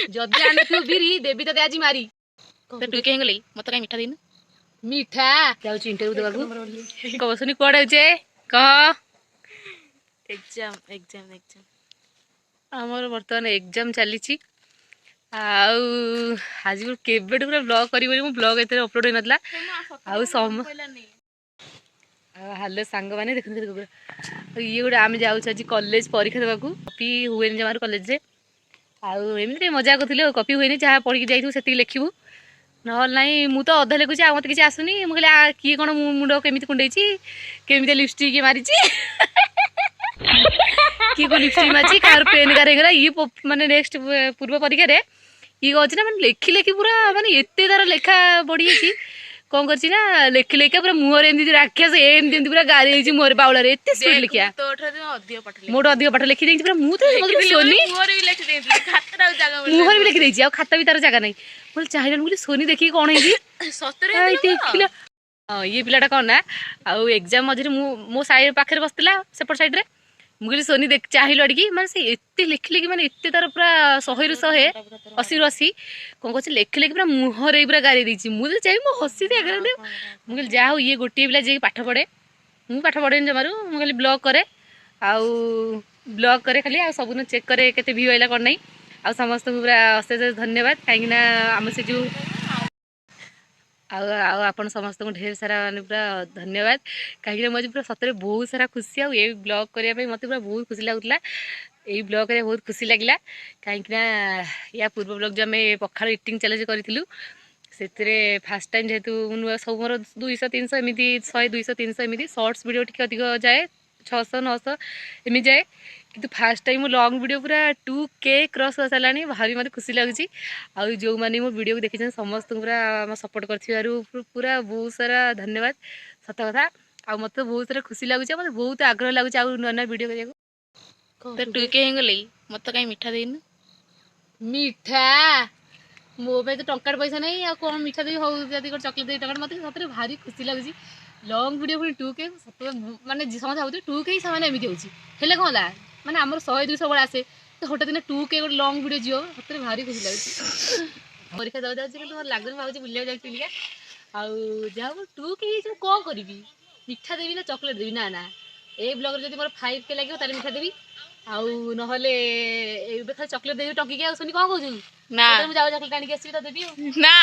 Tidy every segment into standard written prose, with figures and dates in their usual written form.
जदि आने तू बिरी देवी तते आज मारी तो टुके हेंगले मत काई मिठा देनु मीठा जाउची इंटरव्यू देबाकू कबसनी कोड होचे कह एग्जाम एग्जाम एग्जाम हमर वर्तमान एग्जाम चलीची आउ आज केबेट पूरा ब्लॉग करी मु ब्लॉग एते अपलोड होई नतला आउ सम हेलो सांग माने देखन ये गोटे आम जाऊँ आज कॉलेज परीक्षा देवाक कॉपी हुए जमार कॉलेज रे आउ एमती मजा करथिले कॉपी हुए जहाँ पढ़ी जाइथु सेति लिखिबु नहल नाई मु तो अधा लिखुची आ मते किछि आसुनी मु कहले किए कोन मुंड केमिति कुंडेची केमिति लिपस्टिक मारिची कि को लिपस्टिक माची कार पेन कार हेगला ये माने नेक्स्ट पूर्व परीक्षा रे ये कहछि ना माने लेखि लेखि पूरा माने एते तार लेखा बढ़ी छि कौन करछि ना लेखि लेखा पूरा मुहर एमती राक्षस एमती पूरा गारी छि मुहर बाउला रे एते स्पीड लिखिया तोठा अधिक पाठ मोड अधिक पाठ लिखि देछि पूरा मु तो सोनी मुहर भी लिखि देछि खाता जगह मुहर भी लिखि देछि आ खाता भी तार जगह नै बोल चाहिए बोली सोनी देखी कौन है सतरे देखिल हाँ ये पिलाटा कौन ना आउ एग्जाम मझे मो साइड पाखे बसला सेपट साइड रे मुझे सोनी देख चाहिए अड़की माने से एते लिखि लिखि माने एते तार पूरा 100 ରୁ 100 80 ରୁ 80 कौन कहछि लिखि लिखि पूरा मुहर पूरा गारी देछि मुझे चाहिए मो हसी दे आगे दे मुझे जा हो ये गोटे पिला जे पाठ पढ़े मु पाठ पढ़े जमारू मु खाली ब्लॉग करे आउ ब्लॉग करे खाली आ सब चेक करे केते व्यू आइला कोन नै आ समस्त पूरा अशेष धन्यवाद कहीं आम से जो आपण समस्त को ढेर सारा माने पूरा धन्यवाद कहीं मुझे पूरा सतरे बहुत सारा खुशी आ ब्लॉग करने मत पूरा बहुत खुशी लगुला यही ब्लॉग करे बहुत खुशी लगिला कहीं या पूर्व ब्लॉग जो आम पखाड़ इटिंग चैलेंज करूँ से फास्ट टाइम जेहेतु सब मोर 200 300 एमती 100 200 300 एमती शॉर्ट्स वीडियो टी अधिक जाए 600 900 एमती जाए किंतु फास्ट टाइम लॉन्ग वीडियो पूरा 2K क्रॉस हो सारा भारी मत खुशी लगुच जो मैंने मो वीडियो को देखी समस्त पूरा सपोर्ट कर पूरा बहुत सारा धन्यवाद सत कथा आ मत बहुत सारा खुशी लगुच मत बहुत आग्रह लगुच नुआ नुआ वीडियो करिया तो टुके हेंगले मत काई मिठा देनु मीठा मो पे तो टंकार पैसा नहीं आ कौन मीठा देवी हो चॉकलेट देवी टंकार मत सतरे भारी खुशी लगुच लॉन्ग वीडियो पुणी 2K सत माने समझ भावते 2K ही सामान एमती होची हेले कौन ला माने आमर 100 200 बड़ा आसे तो हठात दिन 2K गोटे लॉन्ग वीडियो जीव सतरे भारी खुशी लगुच परीक्षा दवा जाऊँ कि लगन भाव बुलिया जाइए आउ जहाँ 2K ही कौन करी मीठा देवी ना चॉकलेट देवी ना ना ए ब्लॉग जब मोर 5K लगे ताले मीठा देवी आउ नहले खाली चॉकलेट देवी टंकी आ सोनी कौन कहू ना मु जाऊ चॉकलेट आनिक आसबि तो देवी ना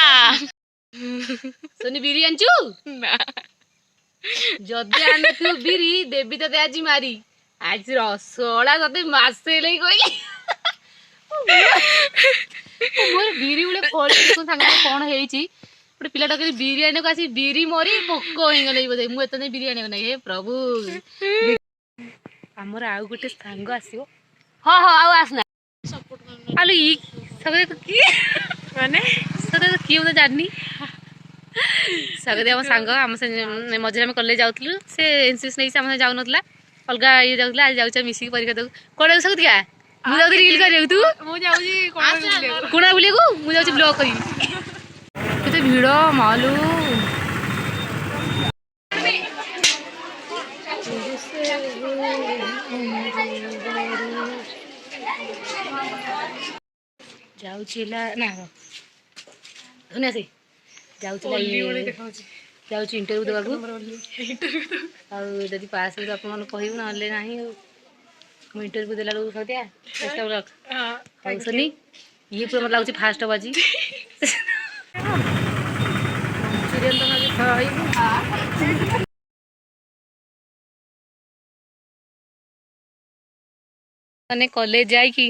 सोनी बिरी आनचु ना जदि आने तू बिरी देवी तते आज मारी आज रसोड़ा तते मासे लई कहली मोर बिरी उले फल संग कौन हेची गोटे पिलाटा करी बिरी आने को आसी बिरी मरी पोक हो गले बोधे मु एतने बिरी आने को नहीं हे प्रभु हमर आउ गोटे सांग आसीओ हां हां आउ आसना सपोर्ट आलू ई सगळे तो की माने सगळे तो की हम जाननी सगळे हम सांग हम से मझे हम कॉलेज जाउथलु से एनसीएस नहीं से हम जाउ नतला अलगा ये जाउथला आज जाउचा मिसी परीक्षा दउ कोडे सकत क्या मु जाउ रील करे तू मु जाउजी कोणा बुले को मु जाउ ब्लॉग करी केते भिड़ो मालू जाउचिला ना धुनिया से जाउचिला जाउची इंटरव्यू देबाकू आ जदि पास हो आप मन कहबो ना ले नाही मु इंटरव्यू देला लोग सदिया चेष्टा रख हां सुनी ये पूरा मतलब लाଗୁଛି फास्ट बाजी सीरियल तो ना माने कॉलेज जाई की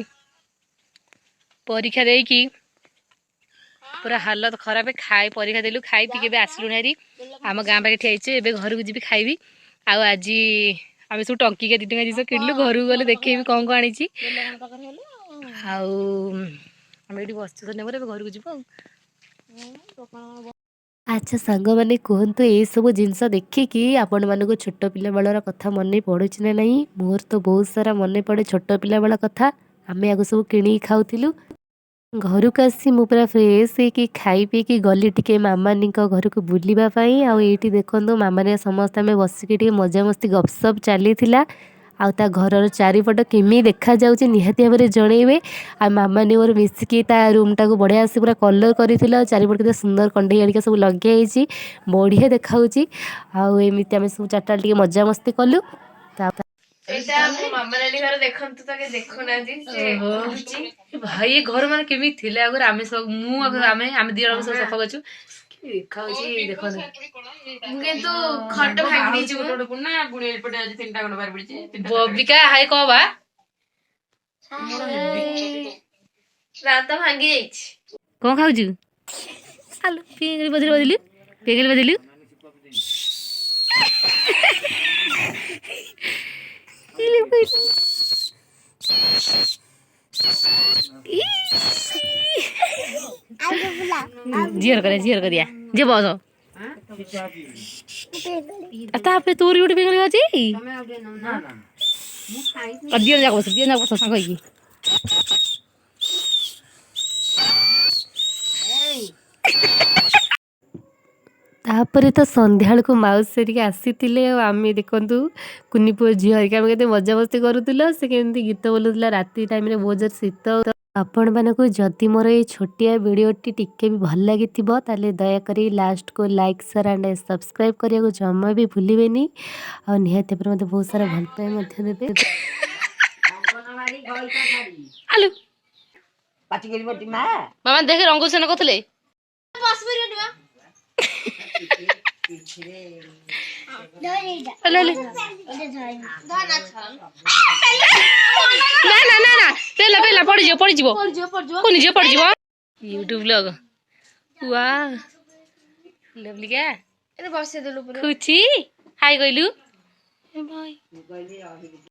परीक्षा दे की पूरा हालत खराब खाई परीक्षा देलु खाई पी के आसलु हेरी आम गाँ पाखे ठियाइचे ए घर को जी खाइबी आउ आज आम सब टंकी के 2 टंका जिस किणलु घर को गले देखेबी कौन कौन आनी आउ आम ये बस घर को जीव अच्छा सांग मैंने कहतु ये सब जिनस देखिकी आपण मानक छोट पिला बेलर कथा मन पड़ुच ना नहीं मोर तो बहुत सारा मन पड़े छोट पिला बेला कथा आम आगे सब किणी खाऊलु घर को आसी मु पूरा फ्रेश होगी खाई पीकी गली टिके मामानी घर को बुलवाई आईटी देखो मामानी समस्त आम बसिक मजामस्ती गपसप चली ଆଉ ତା ଘରର ଚାରିପଟ କେମିତି ଦେଖାଯାଉଛି ନିହାତି ଭାବରେ ଜଣେଇବେ। ଆଉ ମାମାନି ମୋର ମିଶିକି ତା ରୁମ୍ଟାକୁ ବଢ଼ିଆ ସେ ପୁରା କଲର୍ କରିଥିଲା। ଆଉ ଚାରିପଟ କେତେ ସୁନ୍ଦର କଣ୍ଢେଇ ଆଣିକା ସବୁ ଲଗେଇ ହେଇଛି, ବଢ଼ିଆ ଦେଖାହେଉଛି। ଆଉ ଏମିତି ଆମେ ସବୁ ଚାରିଟା ବେଳେ ଟିକେ ମଜାମସ୍ତି କଲୁ। ତାପରେ ଏଇଟା ମୋ ମାମା ନାନୀ ଘର, ଦେଖନ୍ତୁ ତାକେ ଦେଖୁନାହାନ୍ତି ସେ ବୁଲୁଛି। ଭାଇ ଏ ଘର ମାନେ କେମିତି ଥିଲା ଆଗରୁ, ଆମେ ସବୁ ଆମେ ଦି ଜଣ ସବୁ ସଫା କରୁଛୁ, ଦେଖାଉଛି ଦେଖନ୍ତୁ। ମୁଁ କିନ୍ତୁ ଖଟ ଭାଙ୍ଗି ଦେଇଛି ମୁଁ। ବବିକା ହାଇ କହ ବା, ଦାନ୍ତ ଭାଙ୍ଗି ଯାଇଛି। କଣ ଖାଉଛୁ? ଆଲୁ ପିଙ୍ଗଳି ବଦିଲୁ ପିଙ୍ଗଳି ବଦିଲୁ ଝିଅର କରିବା ଝିଅ ବସ। ତାପରେ ତୋର ଗୋଟେ ପିଙ୍ଗଳି ଅଛି, ଦିଅ ଯାକ ବସ ସାଙ୍ଗ ହେଇକି। ତାପରେ ତ ସନ୍ଧ୍ୟାବେଳକୁ ମାଉସୀ ହେରିକା ଆସିଥିଲେ। ଆଉ ଆମେ ଦେଖନ୍ତୁ କୁନି ପୁଅ ଝିଅ ହେରିକା ଆମେ କେତେ ମଜାମସ୍ତି କରୁଥିଲ। ସେ କେମିତି ଗୀତ ବୋଲୁଥିଲା ରାତି ଟାଇମ୍ରେ, ବହୁତ ଜୋର ଶୀତ। ଆପଣମାନଙ୍କୁ ଯଦି ମୋର ଏଇ ଛୋଟିଆ ଭିଡ଼ିଓଟି ଟିକେ ବି ଭଲ ଲାଗିଥିବ ତାହେଲେ ଦୟାକରି ଲାଷ୍ଟକୁ ଲାଇକ୍ ସେୟାର ଆଣ୍ଡ ସବସ୍କ୍ରାଇବ୍ କରିବାକୁ ଜମା ବି ଭୁଲିବେନି। ଆଉ ନିହାତି ଭାବରେ ମୋତେ ବହୁତ ସାରା ଭଲ ପାଇବା ମଧ୍ୟ ଦେବେ। ଆଲୁ ମାମା ଦେଖେ ରଙ୍ଗସେନ କରୁଥିଲେ। ପଡିଯିବ ୟୁଟ୍ୟୁବ ବ୍ଲଗ। ୱାଓ ଲଭଲିକା ବସେଇଦେଲୁ ଖୁଚି ହାଇ କହିଲୁ।